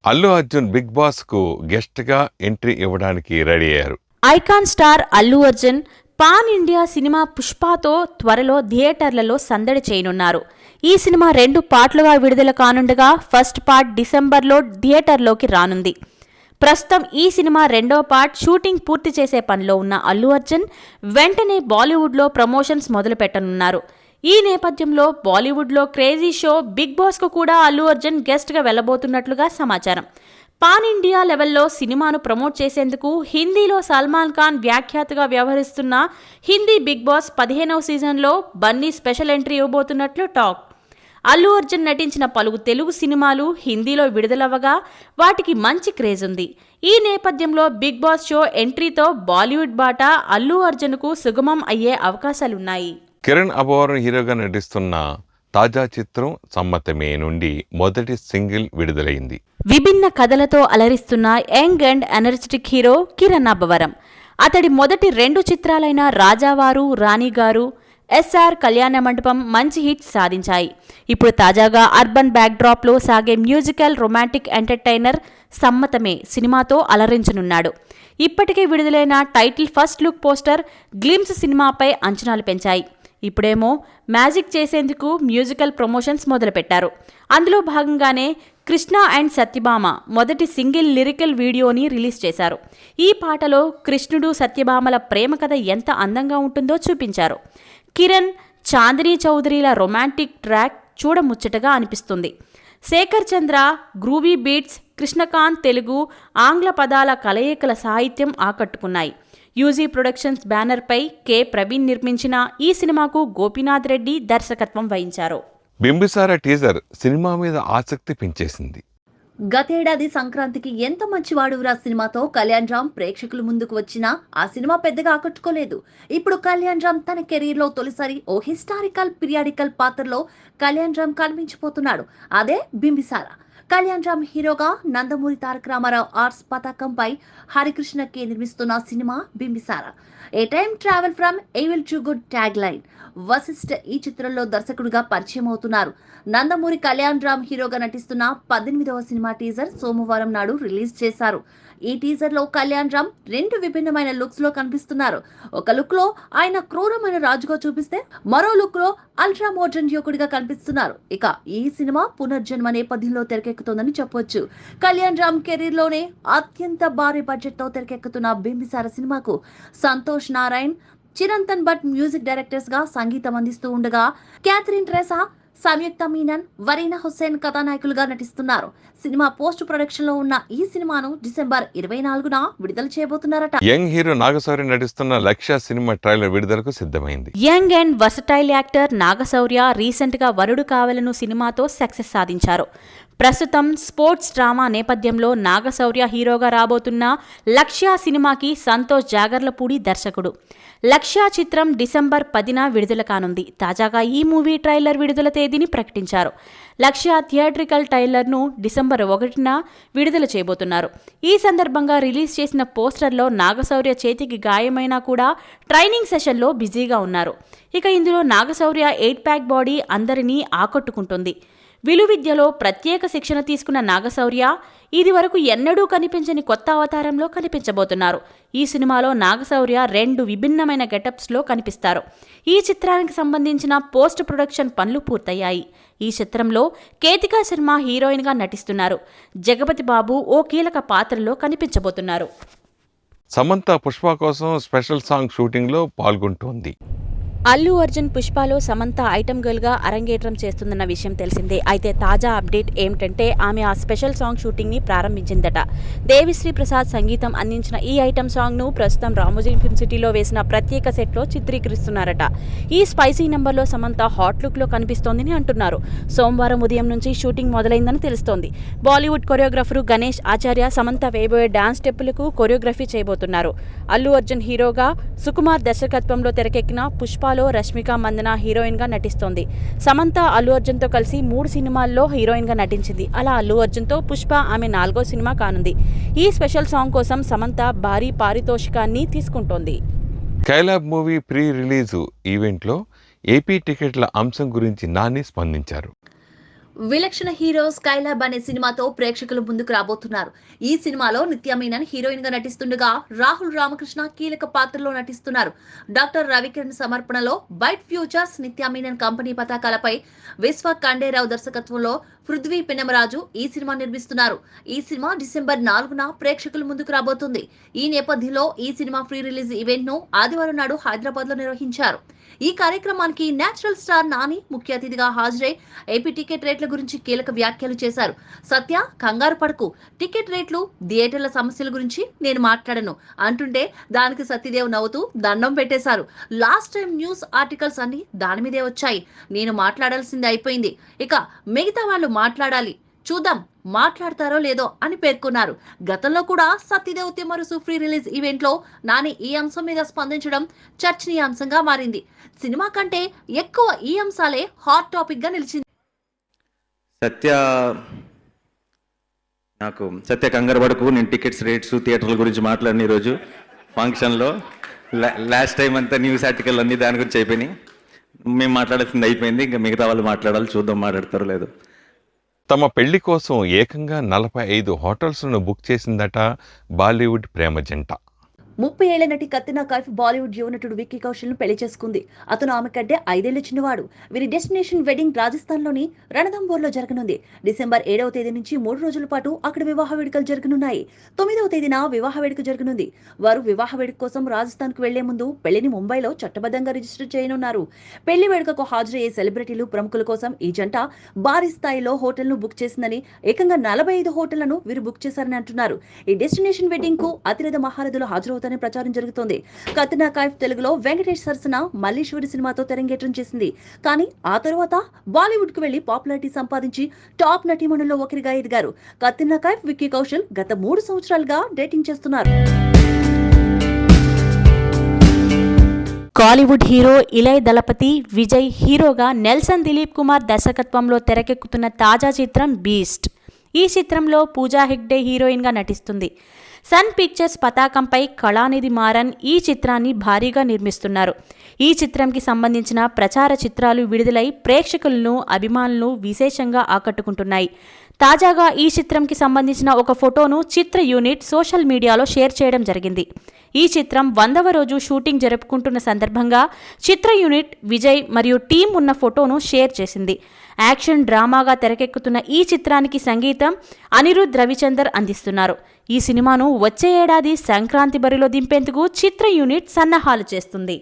Allu Arjun Bigg Boss కు గెస్ట్ గా ఎంట్రీ ఇవ్వడానికి రెడీ అయ్యారు. Icon star Allu Arjun pan India సినిమా పుష్పతో త్వరలో థియేటర్లలో సందడి చేయనున్నారు. ఈ సినిమా 2 పార్ట్లుగా విడుదల కానుండగా ఫస్ట్ పార్ట్ డిసెంబర్లో థియేటర్లోకి రానుంది. ప్రస్తుతం ఈ సినిమా 2వ పార్ట్ షూటింగ్ పూర్తి చేసే పనిలో ఉన్న అల్లు అర్జున్ వెంటనే బాలీవుడ్లో ప్రమోషన్స్ మొదలుపెట్టనున్నారు. ఈ నేపథ్యంలో బాలీవుడ్లో క్రేజీ షో బిగ్ బాస్కు కూడా అల్లు అర్జున్ గెస్ట్గా వెళ్లబోతున్నట్లుగా సమాచారం. పాన్ ఇండియా లెవెల్లో సినిమాను ప్రమోట్ చేసేందుకు హిందీలో సల్మాన్ ఖాన్ వ్యాఖ్యాతగా వ్యవహరిస్తున్న హిందీ బిగ్ బాస్ 15వ సీజన్లో బన్నీ స్పెషల్ ఎంట్రీ ఇవ్వబోతున్నట్లు టాక్. అల్లు అర్జున్ నటించిన పలువు తెలుగు సినిమాలు హిందీలో విడుదలవ్వగా వాటికి మంచి క్రేజ్ ఉంది. ఈ నేపథ్యంలో బిగ్ బాస్ షో ఎంట్రీతో బాలీవుడ్ బాట అల్లు అర్జున్కు సుగమం అయ్యే అవకాశాలున్నాయి. కిరణ్ అబోవరం హీరోగా నటిస్తున్న తాజా చిత్రం సమ్మతమే నుండి మొదటి సింగిల్ విడుదలైంది. విభిన్న కథలతో అలరిస్తున్న young and energetic hero Kiran Abbavaram. అతడి మొదటి 2 చిత్రాలైన రాజావారు, రాణిగారు, ఎస్ఆర్ కళ్యాణ మండపం మంచి హిట్స్ సాధించాయి. ఇప్పుడు తాజాగా అర్బన్ బ్యాక్డ్రాప్లో సాగే మ్యూజికల్ రొమాంటిక్ ఎంటర్టైనర్ సమ్మతమే సినిమాతో అలరించనున్నాడు. ఇప్పటికే విడుదలైన title first look poster glimpse సినిమాపై అంచనాలు పెంచాయి. ఇప్పుడేమో మ్యాజిక్ చేసేందుకు మ్యూజికల్ ప్రమోషన్స్ మొదలుపెట్టారు. అందులో భాగంగానే కృష్ణ అండ్ సత్యభామ మొదటి సింగిల్ లిరికల్ వీడియోని రిలీజ్ చేశారు. ఈ పాటలో కృష్ణుడు, సత్యభామల ప్రేమ కథ ఎంత అందంగా ఉంటుందో చూపించారు. కిరణ్, చాందినీ చౌదరిల రొమాంటిక్ ట్రాక్ చూడముచ్చటగా అనిపిస్తుంది. శేఖర్ చంద్ర గ్రూవీ బీట్స్, కృష్ణకాంత్ తెలుగు, ఆంగ్ల పదాల కలయికల సాహిత్యం ఆకట్టుకున్నాయి. యూజీ ప్రొడక్షన్స్ బ్యానర్పై కె ప్రవీణ్ నిర్మించిన ఈ సినిమాకు గోపీనాథ్ రెడ్డి దర్శకత్వం వహించారు. బింబిసార టీజర్ సినిమా మీద ఆసక్తి పెంచేసింది. గతేడాది సంక్రాంతికి ఎంత మంచివాడురా సినిమాతో కళ్యాణ్ రామ్ ప్రేక్షకుల ముందుకు వచ్చినా ఆ సినిమా పెద్దగా ఆకట్టుకోలేదు. ఇప్పుడు కళ్యాణ్ రామ్ తన కెరీర్ లో తొలిసారి ఓ హిస్టారికల్ పీరియాడికల్ పాత్రలో కళ్యాణ్ రామ్ కనిపించిపోతున్నాడు. అదే బింబిసార. కళ్యాణ్ రామ్ హీరోగా నందమూరి తారక రామారావు ఆర్ట్స్ పతాకంపై హరికృష్ణ కే నిర్మిస్తున్న సినిమా Bimbisara. A time travel from evil to good tag line. Vashishta ఈ చిత్రంలో దర్శకుడిగా పరిచయం అవుతున్నారు. నందమూరి కళ్యాణ్ రామ్ హీరోగా నటిస్తున్న 18వ సినిమా టీజర్ సోమవారం నాడు రిలీజ్ చేశారు. ఈ టీజర్ లో కళ్యాణ్ రామ్ 2 విభిన్నమైన లుక్స్ లో కనిపిస్తున్నారు. ఒక లుక్ లో ఆయన క్రూరమైన రాజుగా చూపిస్తే మరో లుక్ లో అల్ట్రా మోడర్న్ యువకుడిగా కనిపిస్తున్నారు. ఇక ఈ సినిమా పునర్జన్మ నేపథ్యంలో తెరకెక్కుతోందని చెప్పొచ్చు. కళ్యాణ్ రామ్ కెరీర్ లోనే అత్యంత భారీ బడ్జెట్ తో తెరకెక్కుతున్న బింబిసార సినిమాకు సంతోష్ నారాయణ్, చిరంతన్ భట్ మ్యూజిక్ డైరెక్టర్స్ గా సంగీతం అందిస్తూ ఉండగా క్యాథరిన్ ట్రెసా, సంయుక్త మీనన్, వరీనా హుస్సేన్ కథానాయకులుగా నటిస్తున్నారు. సినిమా పోస్ట్ ప్రొడక్షన్ లో ఉన్న ఈ సినిమాను డిసెంబర్ 24న విడుదల చేయబోతున్నారట. యంగ్ హీరో నాగశౌర్య నటిస్తున్న లక్ష్య సినిమా ట్రైలర్ విడుదలకు సిద్ధమైంది. Young and versatile actor Nagashaurya recent గా వరుడు కావలను సినిమాతో సక్సెస్ సాధించారు. ప్రస్తుతం స్పోర్ట్స్ డ్రామా నేపథ్యంలో నాగశౌర్య హీరోగా రాబోతున్న లక్ష్య సినిమాకి సంతోష్ జాగర్లపూడి దర్శకుడు. లక్ష్య చిత్రం డిసెంబర్ 10న విడుదల కానుంది. తాజాగా ఈ మూవీ ట్రైలర్ విడుదల తేదీని ప్రకటించారు. లక్ష్య థియేట్రికల్ ట్రైలర్ను డిసెంబర్ 1న విడుదల చేయబోతున్నారు. ఈ సందర్భంగా రిలీజ్ చేసిన పోస్టర్లో నాగశౌర్య చేతికి గాయమైనా కూడా ట్రైనింగ్ సెషన్లో బిజీగా ఉన్నారు. ఇక ఇందులో నాగశౌర్య 8 ప్యాక్ బాడీ అందరినీ ఆకట్టుకుంటుంది. విలువిద్యలో ప్రత్యేక శిక్షణ తీసుకున్న నాగశౌర్య ఇది వరకు ఎన్నడూ కనిపించని కొత్త అవతారంలో కనిపించబోతున్నారు. ఈ సినిమాలో నాగశౌర్య 2 విభిన్నమైన గెటప్స్లో కనిపిస్తారు. ఈ చిత్రానికి సంబంధించిన పోస్ట్ ప్రొడక్షన్ పనులు పూర్తయ్యాయి. ఈ చిత్రంలో కేతికా శర్మ హీరోయిన్గా నటిస్తున్నారు. జగపతి బాబు ఓ కీలక పాత్రలో కనిపించబోతున్నారు. సమంత పుష్ప కోసం స్పెషల్ సాంగ్ షూటింగ్లో పాల్గొంటోంది. అల్లు అర్జున్ పుష్పలో సమంత ఐటమ్ గర్ల్గా అరంగేట్రం చేస్తుందన్న విషయం తెలిసిందే. అయితే తాజా అప్డేట్ ఏమిటంటే ఆమె ఆ స్పెషల్ సాంగ్ షూటింగ్ని ప్రారంభించిందట. దేవిశ్రీ ప్రసాద్ సంగీతం అందించిన ఈ ఐటమ్ సాంగ్ను ప్రస్తుతం రామోజీ ఫిల్మ్ సిటీలో వేసిన ప్రత్యేక సెట్లో చిత్రీకరిస్తున్నారట. ఈ స్పైసీ నెంబర్లో సమంత హాట్ లుక్లో కనిపిస్తోందని అంటున్నారు. సోమవారం ఉదయం నుంచి షూటింగ్ మొదలైందని తెలుస్తోంది. బాలీవుడ్ కొరియోగ్రాఫర్ గణేష్ ఆచార్య సమంత వేయబోయే డాన్స్ స్టెప్పులకు కొరియోగ్రఫీ చేయబోతున్నారు. అల్లు అర్జున్ హీరోగా, సుకుమార్ దర్శకత్వంలో తెరకెక్కిన పుష్ప రష్మిక మందన హీరోయిన్ గా నటిస్తోంది. సమంత అల్లు అర్జున్ తో కలిసి 3 సినిమాల్లో హీరోయిన్ గా నటించింది. అలా అల్లు అర్జున్ తో పుష్ప ఆమె 4వ సినిమా కానుంది. ఈ స్పెషల్ సాంగ్ కోసం సమంత భారీ పారితోషికాన్ని తీసుకుంటోంది. స్కైలాబ్ మూవీ ప్రీ రిలీజు ఈవెంట్లో ఏపీ టికెట్ల అంశం గురించి నాని స్పందించారు. విలక్షణ హీరో స్కైలాబ్ అనే సినిమాతో ప్రేక్షకులు ముందుకు రాబోతున్నారు. ఈ సినిమాలో నిత్య మీనన్ హీరోయిన్ గా నటిస్తుండగా రాహుల్ రామకృష్ణ కీలక పాత్రలో నటిస్తున్నారు. డాక్టర్ రవికిరణ్ సమర్పణలో బైట్ ఫ్యూచర్స్, నిత్య మీనన్ కంపెనీ పతాకాలపై విశ్వ ఖండేరావు దర్శకత్వంలో పృథ్వీ పిన్నమరాజు ఈ సినిమా నిర్మిస్తున్నారు. ఈ సినిమా డిసెంబర్ 4న ప్రేక్షకుల ముందుకు రాబోతుంది. ఈ నేపథ్యంలో ఈ సినిమా ప్రీ రిలీజ్ ఈవెంట్ ను ఆదివారం నాడు హైదరాబాద్ లో నిర్వహించారు. ఈ కార్యక్రమానికి నేచురల్ స్టార్ నాని ముఖ్య అతిథిగా హాజరై ఏపీ టికెట్ రేట్ల గురించి కీలక వ్యాఖ్యలు చేశారు. సత్య, కంగారు పడకు, టికెట్ రేట్లు, థియేటర్ల సమస్యల గురించి నేను మాట్లాడను అంటుంటే దానికి సత్యదేవ్ నవ్వుతూ దండం పెట్టేశారు. లాస్ట్ టైం న్యూస్ ఆర్టికల్స్ అన్ని దాని మీదే వచ్చాయి. నేను మాట్లాడాల్సింది అయిపోయింది. ఇక మిగతా వాళ్ళు మాట్లాడాలి, చూద్దాం మాట్లాడతారో లేదో అని పేర్కొన్నారు. గతంలో కూడా Satyadev Timmarusu free release event లో నాని ఈ అంశం మీద స్పందించడం చర్చనీయాంశంగా మారింది. సినిమా కంటే ఎక్కువ ఈ అంశాలే హాట్ టాపిక్ గా నిలిచింది. సత్య కంగారు పడకు, నేను టికెట్స్ రేట్స్ థియేటర్ల గురించి మాట్లాడిన ఈరోజు ఫంక్షన్లో లాస్ట్ టైం అంతా న్యూస్ ఆర్టికల్ అన్ని దాని గురించి అయిపోయినాయి. మేము మాట్లాడాల్సింది అయిపోయింది. ఇంకా మిగతా వాళ్ళు మాట్లాడాలి, చూద్దాం మాట్లాడతారో లేదో. తమ పెళ్లి కోసం ఏకంగా 45 హోటల్స్ను బుక్ చేసిందట బాలీవుడ్ ప్రేమ జంట. 30 ఏళ్ల నటి కత్రినా కైఫ్ బాలీవుడ్ యువ నటుడు విక్కీ కౌశల్ ను పెళ్లి చేసుకుంది. అతను ఆమె కంటే 5 ఏళ్ల చిన్నవాడు. వీరి డెస్టినేషన్ వెడ్డింగ్ రాజస్థాన్ లోని రణథంబోర్ లో జరగనుంది. డిసెంబర్ 7వ తేదీ నుంచి 3 రోజుల పాటు అక్కడ వివాహ వేడుకలు జరగనున్నాయి. 9వ తేదీన వివాహ వేడుక జరగనుంది. వారు వివాహ వేడుక కోసం రాజస్థాన్ కు వెళ్లే ముందు పెళ్లిని ముంబైలో చట్టబద్ధంగా రిజిస్టర్ చేయనున్నారు. పెళ్లి వేడుకకు హాజరయ్యే సెలబ్రిటీలు, ప్రముఖుల కోసం ఈ జంట భారీ స్థాయిలో హోటల్ ను బుక్ చేసిందని, ఏకంగా 45 హోటళ్లను వీరు బుక్ చేశారని అంటున్నారు. ఈ డెస్టినేషన్ వెడ్డింగ్ కు అతిరథ మహారథులు హాజరవుతారని ప్రచారం జరుగుతోంది. కత్రినా కైఫ్ తెలుగులో వెంకటేష్ సరసన మల్లీశ్వరి సినిమాతో తెరంగేట్రం చేసింది. కానీ ఆ తరువాత బాలీవుడ్ కు వెళ్లి పాపులారిటీ సంపాదించి టాప్ నటీమణుల్లో ఒకరిగా ఎదిగారు. కత్రినా కైఫ్, విక్కీ కౌశల్ గత 3 సంవత్సరాలుగా డేటింగ్ చేస్తున్నారు. కాలీవుడ్ హీరో ఇలయ్ దళపతి విజయ్ హీరోగా నెల్సన్ దిలీప్ కుమార్ దర్శకత్వంలో తెరకెక్కుతున్న తాజా చిత్రం బీస్ట్. ఈ చిత్రంలో పూజా హెగ్డే హీరోయిన్గా నటిస్తుంది. సన్ పిక్చర్స్ పతాకంపై కళానిధి మారన్ ఈ చిత్రాన్ని భారీగా నిర్మిస్తున్నారు. ఈ చిత్రంకి సంబంధించిన ప్రచార చిత్రాలు విడుదలై ప్రేక్షకులను, అభిమానులను విశేషంగా ఆకట్టుకుంటున్నాయి. తాజాగా ఈ చిత్రంకి సంబంధించిన ఒక ఫోటోను చిత్ర యూనిట్ సోషల్ మీడియాలో షేర్ చేయడం జరిగింది. ఈ చిత్రం 100వ రోజు షూటింగ్ జరుపుకుంటున్న సందర్భంగా చిత్ర యూనిట్ విజయ్ మరియు టీం ఉన్న ఫోటోను షేర్ చేసింది. యాక్షన్ డ్రామాగా తెరకెక్కుతున్న ఈ చిత్రానికి సంగీతం అనిరుద్ రవిచందర్ అందిస్తున్నారు. ఈ సినిమాను వచ్చే ఏడాది సంక్రాంతి బరిలో దింపేందుకు చిత్ర యూనిట్ సన్నాహాలు చేస్తుంది.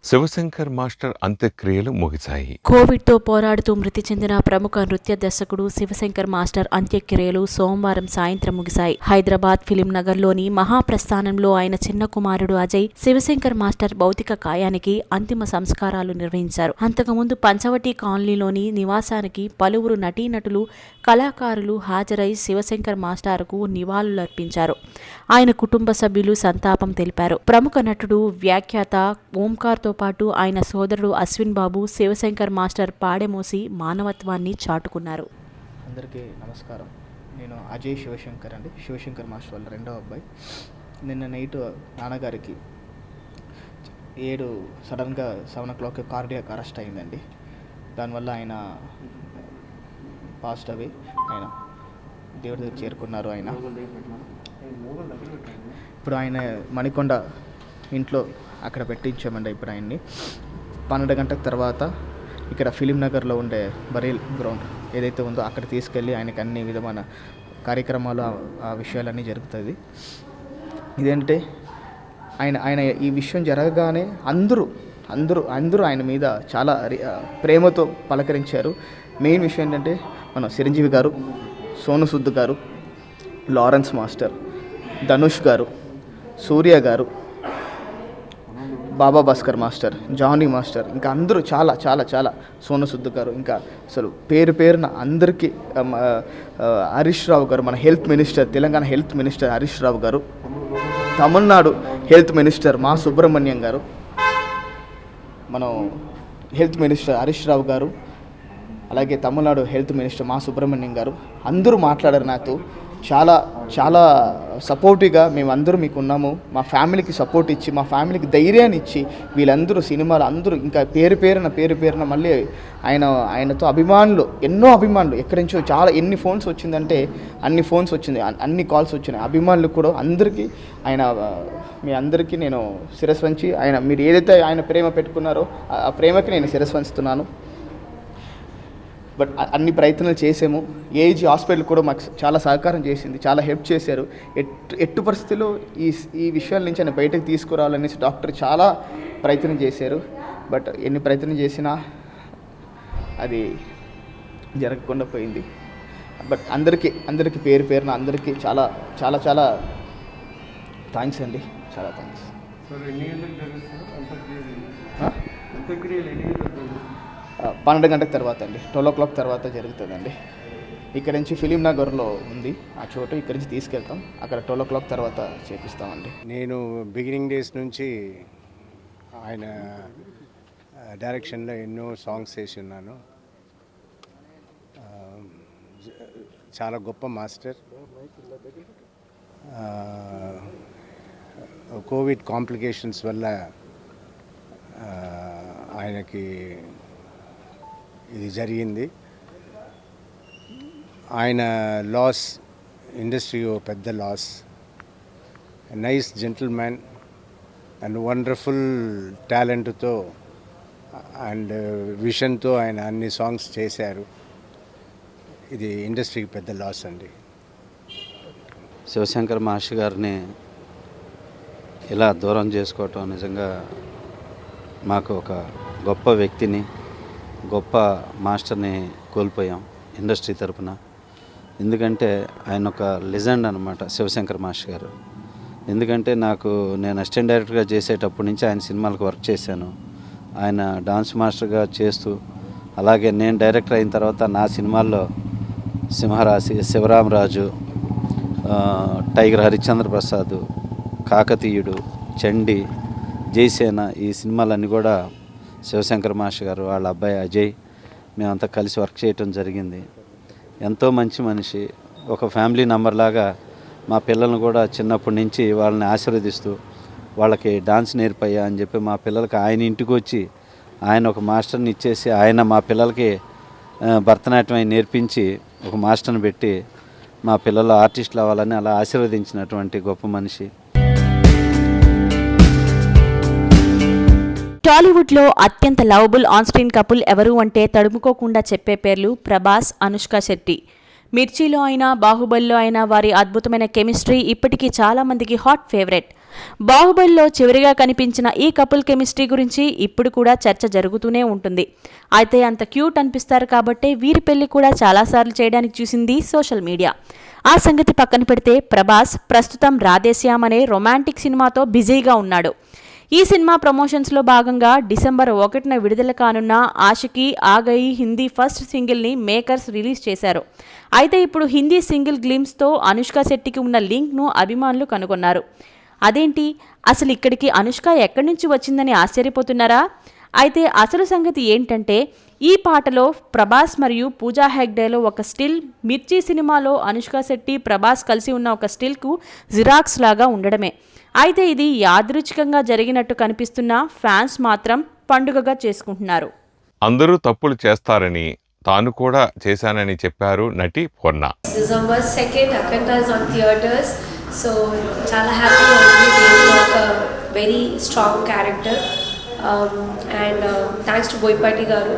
శివశంకర్ మాస్టర్ అంత్యక్రియలు ముగిశాయి. కోవిడ్తో పోరాడుతూ మృతి చెందిన ప్రముఖ నృత్య దర్శకుడు శివశంకర్ మాస్టర్ అంత్యక్రియలు సోమవారం సాయంత్రం ముగిశాయి. హైదరాబాద్ ఫిలిం నగర్లోని మహాప్రస్థానంలో ఆయన చిన్న కుమారుడు అజయ్ శివశంకర్ మాస్టర్ భౌతిక కాయానికి అంతిమ సంస్కారాలు నిర్వహించారు. అంతకుముందు పంచవటి కాలనీలోని నివాసానికి పలువురు నటీనటులు, కళాకారులు హాజరై శివశంకర్ మాస్టర్కు నివాళులర్పించారు. ఆయన కుటుంబ సభ్యులు సంతాపం తెలిపారు. ప్రముఖ నటుడు, వ్యాఖ్యాత ఓంకార్తో పాటు ఆయన సోదరుడు అశ్విన్ బాబు శివశంకర్ మాస్టర్ పాడెమోసి మానవత్వాన్ని చాటుకున్నారు. అందరికీ నమస్కారం. నేను అజయ్ శివశంకర్ అండి, శివశంకర్ మాస్టర్ వాళ్ళ 2వ అబ్బాయి. నిన్న నైట్ నాన్నగారికి సడన్గా 7 o'clock కార్డియాక్ అరెస్ట్ అయిందండి. దానివల్ల ఆయన పాస్ట్ అవే. ఆయన దేవుడి దగ్గర చేరుకున్నారు. ఆయన ఇప్పుడు ఆయన మణికొండ ఇంట్లో అక్కడ పెట్టించామండి. ఇప్పుడు ఆయన్ని 12 గంటల తర్వాత ఇక్కడ ఫిలిం నగర్లో ఉండే బరీల్ గ్రౌండ్ ఏదైతే ఉందో అక్కడ తీసుకెళ్ళి ఆయనకి అన్ని విధమైన కార్యక్రమాలు ఆ విషయాలన్నీ జరుగుతుంది. ఇదేంటంటే ఆయన ఈ విషయం జరగగానే అందరూ ఆయన మీద చాలా ప్రేమతో పలకరించారు. మెయిన్ విషయం ఏంటంటే మన చిరంజీవి గారు, సోను సూద్ గారు, లారెన్స్ మాస్టర్, ధనుష్ గారు, సూర్య గారు, బాబా భాస్కర్ మాస్టర్, జానీ మాస్టర్, ఇంకా అందరూ చాలా చాలా చాలా, సోను సూద్ గారు, ఇంకా అసలు పేరున అందరికీ, హరీష్ రావు గారు, మన health minister, Telangana health minister Harish Rao garu, Tamil Nadu health minister మా సుబ్రహ్మణ్యం గారు, మనం హెల్త్ మినిస్టర్ హరీష్ రావు గారు, అలాగే తమిళనాడు హెల్త్ మినిస్టర్ మా సుబ్రహ్మణ్యం గారు అందరూ మాట్లాడారు నాతో. చాలా చాలా సపోర్టివ్గా మేమందరూ మీకు ఉన్నాము, మా ఫ్యామిలీకి సపోర్ట్ ఇచ్చి, మా ధైర్యాన్ని ఇచ్చి, వీళ్ళందరూ సినిమాలు అందరూ ఇంకా పేరు పేరున మళ్ళీ ఆయనతో ఎన్నో అభిమానులు ఎక్కడి నుంచో చాలా ఎన్ని ఫోన్స్ వచ్చిందంటే అన్ని ఫోన్స్ వచ్చింది, అన్ని కాల్స్ వచ్చినాయి. అభిమానులు కూడా అందరికీ మీ అందరికీ నేను శిరస్సు వంచి, మీరు ఏదైతే ఆయన ప్రేమ పెట్టుకున్నారో ఆ ప్రేమకి నేను శిరస్సు వంచుతున్నాను. బట్ అన్ని ప్రయత్నాలు చేసాము. ఏజీ హాస్పిటల్ కూడా మాకు చాలా సహకారం చేసింది, చాలా హెల్ప్ చేశారు. ఎట్టు పరిస్థితుల్లో ఈ విషయాల నుంచి ఆయన బయటకు తీసుకురావాలనేసి డాక్టర్ చాలా ప్రయత్నం చేశారు. బట్ ఎన్ని ప్రయత్నం చేసినా అది జరగకుండా పోయింది. బట్ అందరికీ పేరున అందరికీ చాలా చాలా చాలా థ్యాంక్స్ అండి, చాలా థ్యాంక్స్. 12 గంటల తర్వాత అండి, 12 o'clock తర్వాత జరుగుతుందండి. ఇక్కడ నుంచి ఫిలిం నగర్లో ఉంది ఆ చోటు, ఇక్కడ నుంచి తీసుకెళ్తాం, అక్కడ 12 o'clock తర్వాత చేపిస్తామండి. నేను బిగినింగ్ డేస్ నుంచి ఆయన డైరెక్షన్లో ఎన్నో సాంగ్స్ చేసి ఉన్నాను. చాలా గొప్ప మాస్టర్. కోవిడ్ కాంప్లికేషన్స్ వల్ల ఆయనకి ఇది జరిగింది. ఆయన లాస్ ఇండస్ట్రీ పెద్ద loss. Nice gentleman and wonderful టాలెంట్తో అండ్ విషన్తో ఆయన అన్ని సాంగ్స్ చేశారు. ఇది ఇండస్ట్రీకి పెద్ద లాస్ అండి. శివశంకర్ మాస్టర్ గారిని ఇలా దూరం చేసుకోవటం నిజంగా మాకు ఒక గొప్ప వ్యక్తిని, గొప్ప మాస్టర్ని కోల్పోయాం ఇండస్ట్రీ తరపున. ఎందుకంటే ఆయన ఒక లెజెండ్ అనమాట శివశంకర్ మాస్టర్ గారు. ఎందుకంటే నేను అసిస్టెంట్ డైరెక్టర్గా చేసేటప్పటి నుంచి ఆయన సినిమాలకు వర్క్ చేశాను. ఆయన డాన్స్ మాస్టర్గా చేస్తూ, అలాగే నేను డైరెక్టర్ అయిన తర్వాత నా సినిమాల్లో సింహరాశి, శివరామరాజు, టైగర్ హరిశ్చంద్ర ప్రసాద్, కాకతీయుడు, చండి, జైసేన, ఈ సినిమాలన్నీ కూడా శివశంకర్ మాస్టర్ గారు, వాళ్ళ అబ్బాయి అజయ్, మేమంతా కలిసి వర్క్ చేయటం జరిగింది. ఎంతో మంచి మనిషి, ఒక ఫ్యామిలీ మెంబర్ లాగా మా పిల్లలను కూడా చిన్నప్పటి నుంచి వాళ్ళని ఆశీర్వదిస్తూ వాళ్ళకి డాన్స్ నేర్పయ్యా అని చెప్పి మా పిల్లలకి ఆయన ఇంటికి వచ్చి ఆయన ఒక మాస్టర్ని ఇచ్చేసి ఆయన మా పిల్లలకి భరతనాట్యం నేర్పించి ఒక మాస్టర్ని పెట్టి మా పిల్లలు ఆర్టిస్టులు అవ్వాలని అలా ఆశీర్వదించినటువంటి గొప్ప మనిషి. టాలీవుడ్లో అత్యంత లవబుల్ ఆన్ స్క్రీన్ కపుల్ ఎవరు అంటే తడుముకోకుండా చెప్పే పేర్లు ప్రభాస్, అనుష్క శెట్టి. మిర్చిలో అయినా బాహుబలిలో అయినా వారి అద్భుతమైన కెమిస్ట్రీ ఇప్పటికీ చాలా మందికి హాట్ ఫేవరెట్. బాహుబలిలో చివరిగా కనిపించిన ఈ కపుల్ కెమిస్ట్రీ గురించి ఇప్పుడు కూడా చర్చ జరుగుతూనే ఉంటుంది. అయితే అంత క్యూట్ అనిపిస్తారు కాబట్టే వీరి పెళ్లి కూడా చాలాసార్లు చేయడానికి చూసింది సోషల్ మీడియా. ఆ సంగతి పక్కన పెడితే ప్రభాస్ ప్రస్తుతం రాధేశ్యామ్ అనే రొమాంటిక్ సినిమాతో బిజీగా ఉన్నాడు. ఈ సినిమా ప్రమోషన్స్లో భాగంగా డిసెంబర్ 1న విడుదల కానున్న ఆషికీ ఆ గయి హిందీ ఫస్ట్ సింగిల్ని మేకర్స్ రిలీజ్ చేశారు. అయితే ఇప్పుడు హిందీ సింగిల్ గ్లిమ్స్తో అనుష్క శెట్టికి ఉన్న లింక్ను అభిమానులు కనుగొన్నారు. అదేంటి, అసలు ఇక్కడికి అనుష్క ఎక్కడి నుంచి వచ్చిందని ఆశ్చర్యపోతున్నారా? అయితే అసలు సంగతి ఏంటంటే ఈ పాటలో ప్రభాస్ మరియు పూజా హెగ్డేలో ఒక స్టిల్, మిర్చి సినిమాలో అనుష్క శెట్టి ప్రభాస్ కలిసి ఉన్న ఒక స్టిల్కు జిరాక్స్ లాగా ఉండడమే. అయితే ఇది యాదృచ్ఛికంగా జరిగినట్టు కనిపిస్తున్న ఫ్యాన్స్ మాత్రం పండుగగా చేసుకుంటున్నారు. అందరూ తప్పులు చేస్తారని, తాను కూడా చేశానని చెప్పారు నటి పూర్ణ. December 2nd, Akanta is on theatres. So, చాలా హ్యాపీగా ఉంది. దీంట్లో ఒక very strong character and thanks to Boyapati garu.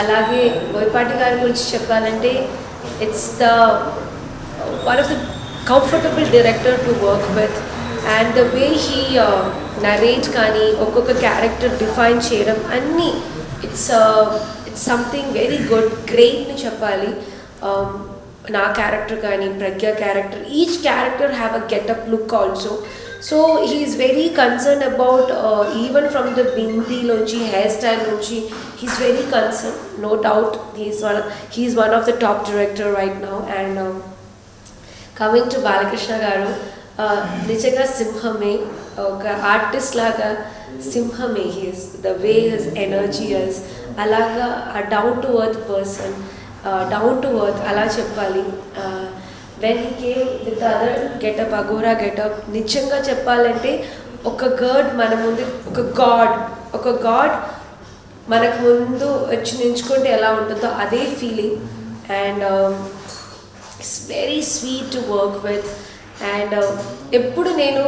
అలాగే బోయపాటి గారి గురించి చెప్పాలంటే it's the one of the comfortable director to work with and the way he narrate కానీ ఒక్కొక్క క్యారెక్టర్ డిఫైన్ చేయడం అన్నీ it's something very good great ని చెప్పాలి. నా క్యారెక్టర్ కానీ Pragya character each character have a getup look also. So he's very concern about even from the బిందీలోంచి hair style నుంచి he's very concern, no doubt. He's one of the top director right now. And coming to Balakrishna garu, నిజంగా సింహమే, ఒక artist లాగా సింహమే. He's the way his energy is, అలాగా a down to earth person, down to earth అలా చెప్పాలి. When he came with other getup, Aghora getup, నిజంగా చెప్పాలంటే ఒక గర్డ్ మన ముందు, ఒక గాడ్ మనకు ముందు వచ్చి నించుకుంటే ఎలా ఉంటుందో అదే feeling. And it's very sweet to work with. And ఎప్పుడు నేను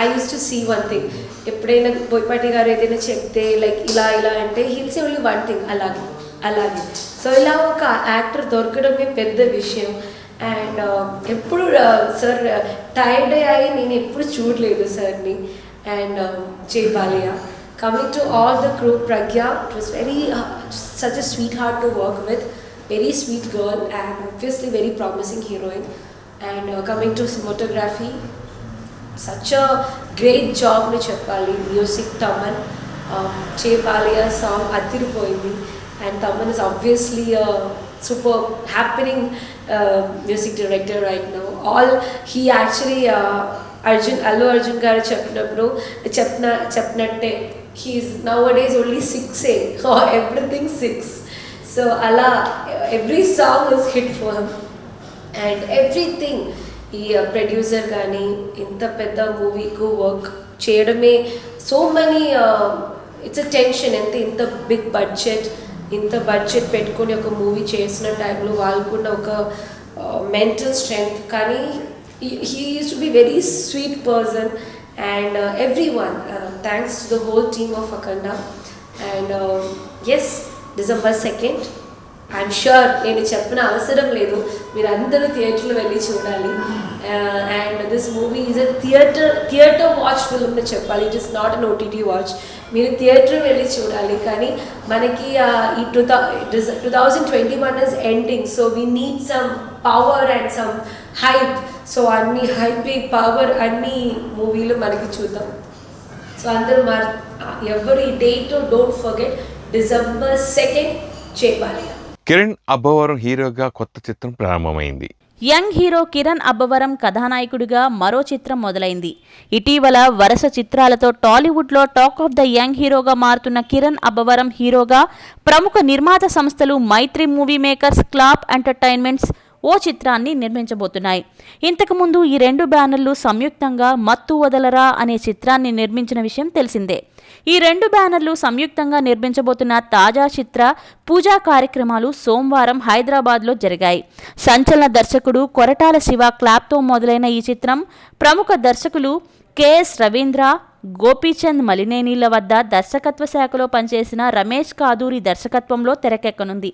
I use to see one thing, ఎప్పుడైనా బోయపాటి గారు ఏదైనా చెప్తే లైక్ ఇలా అంటే he'll say only one thing, అలాగే. సో ఇలా ఒక యాక్టర్ దొరకడమే పెద్ద విషయం. అండ్ ఎప్పుడు సార్ టైర్డ్ అయ్యి నేను ఎప్పుడు చూడలేదు సార్ని. అండ్ జై Balayya, coming to all the crew, Pragya, it was very such a sweet heart to work with, very sweet girl and obviously very promising heroine. And coming to cinematography, such a great job ni cheppali. Music Taman, Jay Balia song adiripoyindi, and Taman is obviously a super happening music director right now. All he actually Allu Arjun garu cheppinatte he is nowadays only 6 or everything 6. So ala every song is hit for him. And everything ఈ producer కానీ ఇంత పెద్ద మూవీకు work చేయడమే so many it's a tension. ఇంత big budget పెట్టుకొని ఒక movie చేసిన టైంలో వాళ్ళకున్న ఒక మెంటల్ స్ట్రెంగ్త్. కానీ he use to be very sweet person and every one thanks to the whole team of Akhanda. And yes, December 2nd, I'm sure నేను చెప్పిన అవసరం లేదు, మీరు అందరూ థియేటర్లో వెళ్ళి చూడాలి. And this movie is a theatre watch film అని చెప్పాలి. It is not an OTT watch. మీరు థియేటర్ వెళ్ళి చూడాలి. కానీ మనకి ఈ 2021 is ending, so we need some power and some hype. So అన్ని హైప్, పవర్ అన్ని మూవీలు మనకి చూద్దాం. సో అందరూ ఎవరు ఈ date don't forget, December 2nd, జై బాలయ్య. కిరణ్ అబ్బవరం హీరోగా కొత్త చిత్రం ప్రారంభమైంది. యంగ్ హీరో కిరణ్ అబ్బవరం కథానాయకుడిగా మరో చిత్రం మొదలైంది. ఇటీవల వరుస చిత్రాలతో టాలీవుడ్లో టాక్ ఆఫ్ ద యంగ్ హీరోగా మారుతున్న కిరణ్ అబ్బవరం హీరోగా ప్రముఖ నిర్మాత సంస్థలు మైత్రి మూవీ మేకర్స్, క్లాప్ ఎంటర్టైన్మెంట్స్ ఓ చిత్రాన్ని నిర్మించబోతున్నాయి. ఇంతకుముందు ఈ రెండు బ్యానర్లు సంయుక్తంగా మత్తు వదలరా అనే చిత్రాన్ని నిర్మించిన విషయం తెలిసిందే. ఈ రెండు బ్యానర్లు సంయుక్తంగా నిర్మించబోతున్న తాజా చిత్ర పూజా కార్యక్రమాలు సోమవారం హైదరాబాద్లో జరిగాయి. సంచలన దర్శకుడు కొరటాల శివ క్లాప్తో మొదలైన ఈ చిత్రం ప్రముఖ దర్శకులు కెఎస్ రవీంద్ర, గోపీచంద్ మలినేనీల వద్ద దర్శకత్వ శాఖలో పనిచేసిన రమేష్ కాదూరి దర్శకత్వంలో తెరకెక్కనుంది.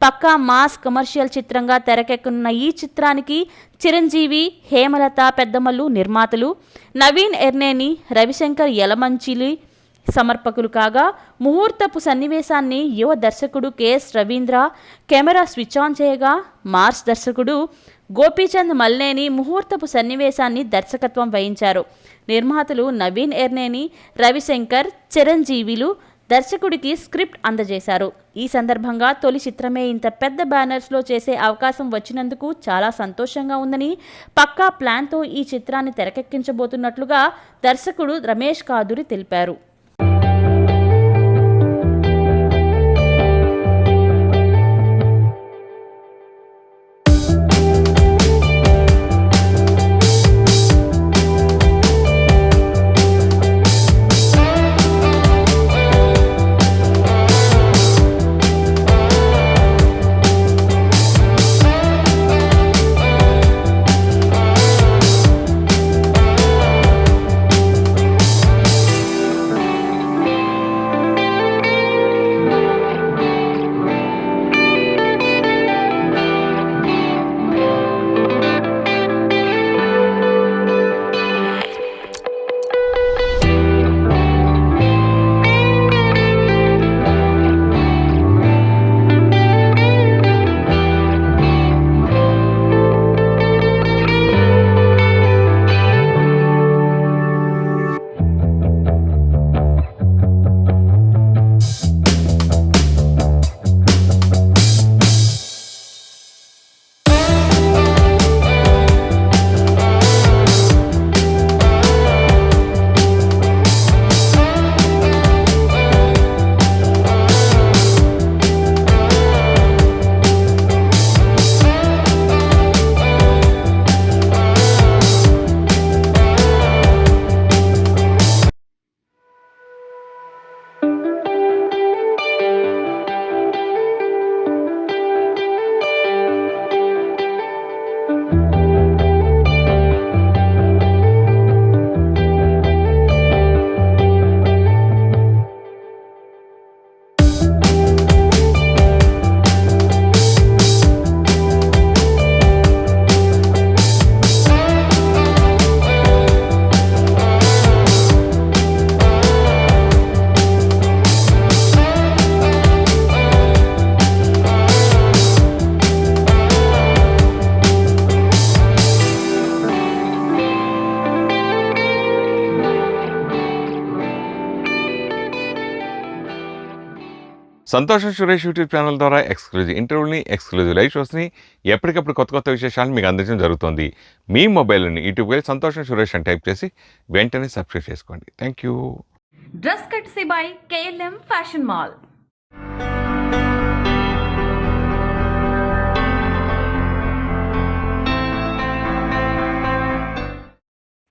పక్కా మాస్ కమర్షియల్ చిత్రంగా తెరకెక్కనున్న ఈ చిత్రానికి చిరంజీవి, హేమలత పెద్దమల్లు నిర్మాతలు, నవీన్ ఎర్నేని, రవిశంకర్ యలమంచిలి సమర్పకులు కాగా, ముహూర్తపు సన్నివేశాన్ని యువ దర్శకుడు KS Ravindra camera switch on చేయగా, మార్స్ దర్శకుడు గోపీచంద్ మల్నేని ముహూర్తపు సన్నివేశాన్ని దర్శకత్వం వహించారు. నిర్మాతలు నవీన్ ఎర్నేని, రవిశంకర్, చిరంజీవిలు దర్శకుడికి స్క్రిప్ట్ అందజేశారు. ఈ సందర్భంగా తొలి చిత్రమే ఇంత పెద్ద బ్యానర్స్లో చేసే అవకాశం వచ్చినందుకు చాలా సంతోషంగా ఉందని, పక్కా ప్లాన్తో ఈ చిత్రాన్ని తెరకెక్కించబోతున్నట్లుగా దర్శకుడు రమేష్ కాదూరి తెలిపారు. సంతోషం సురేష్ యూట్యూబ్ ఛానల్ ద్వారా ఎక్స్క్లూజివ్ ఇంటర్వ్యూని, ఎక్స్క్లూజివ్ లైవ్ షోస్ని, ఎప్పటికప్పుడు కొత్త కొత్త విశేషాలను మీకు అందించడం జరుగుతుంది. మీ మొబైల్ని యూట్యూబ్కి వెళ్ళి సంతోషం సురేష్ అని టైప్ చేసి వెంటనే సబ్స్క్రైబ్ చేసుకోండి. Thank you. Dress కట్సీ by KLM fashion mall.